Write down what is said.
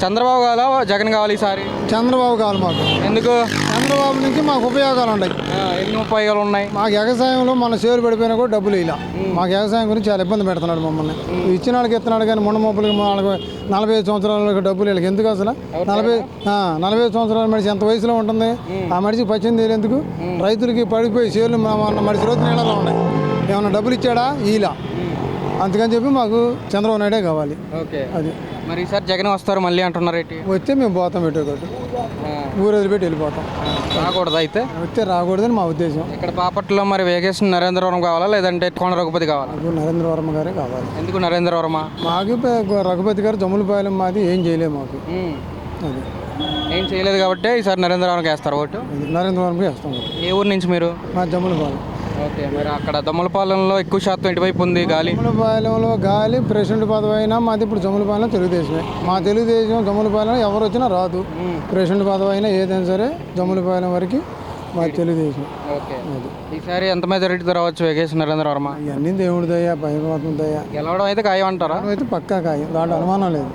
చంద్రబాబు కావాలా జగన్ కావాలి ఈసారి? చంద్రబాబు కావాలి మాకు. ఎందుకు? చంద్రబాబు నుంచి మాకు ఉపయోగాలు ఉన్నాయి. ఎన్ని ఉపయోగాలు ఉన్నాయి? మాకు వ్యవసాయంలో మన షేరు పడిపోయినా కూడా డబ్బులు ఇలా మాకు వ్యవసాయం గురించి చాలా ఇబ్బంది పెడుతున్నాడు మమ్మల్ని. ఇచ్చిన వాళ్ళకి ఇస్తున్నాడు కానీ మొండ మొప్పులకి వాళ్ళకి 45 సంవత్సరాలకు డబ్బులు వీళ్ళకి ఎందుకు అసలు? 45 సంవత్సరాల మనిషి ఎంత వయసులో ఉంటుంది? ఆ మనిషికి 18 ఎందుకు? రైతులకి పడిపోయి షేర్లు మనిషి రోజు నీళ్ళలో ఉన్నాయి. ఏమన్నా డబ్బులు ఇచ్చాడా? ఇలా అందుకని చెప్పి మాకు చంద్రబాబు నాయుడే కావాలి. ఓకే, అది మరి ఈసారి జగన్ వస్తారు మళ్ళీ అంటున్నారు ఏంటి? వస్తే మేము పోతాం ఎటుకొట్టు ఊరు వదిలిపెట్టి వెళ్ళిపోతాం. రాకూడదు అయితే? వస్తే రాకూడదని మా ఉద్దేశం. ఇక్కడ బాపట్లలో మరి వేగేసిన నరేంద్రవరం కావాలా లేదంటే కోన రఘుపతి కావాలా? మాకు నరేంద్రవరం గారే కావాలి. ఎందుకు నరేంద్రవరం? మాకు రఘుపతి గారు జమ్ములపాలెం మాది ఏం చేయలేము మాకు. అది ఏం చేయలేదు కాబట్టి ఈసారి నరేంద్రవరంకి వేస్తారు ఓటు? నరేంద్రవరంకి వేస్తాం. ఏ ఊరు నుంచి మీరు? మా జమ్ములపాలెం. ఓకే, మరి అక్కడ దొమ్మలపాలెంలో ఎక్కువ శాతం ఎటువైపు ఉంది గాలి? జమ్ములపాలెంలో గాలి ప్రెసిడెంట్ పదవి అయినా మాది ఇప్పుడు జమ్ములపాలెం తెలుగుదేశమే. మా తెలుగుదేశం జమ్ములపాలెం ఎవరు వచ్చినా రాదు. ప్రెసిడెంట్ పదవి అయినా ఏదైనా సరే జమ్ములపాలెం వరకు మా తెలుగుదేశం. ఓకే, ఈసారి ఎంత మెజారిటీతో రావచ్చు వేగేసి నరేంద్రవర్మ? ఇవన్నీ దేవుడి దయ, భగవంతుని దయ. గెలవడం అయితే ఖాయం అంటారా? అయితే పక్కా ఖాయం, దాంట్లో అనుమానం లేదు.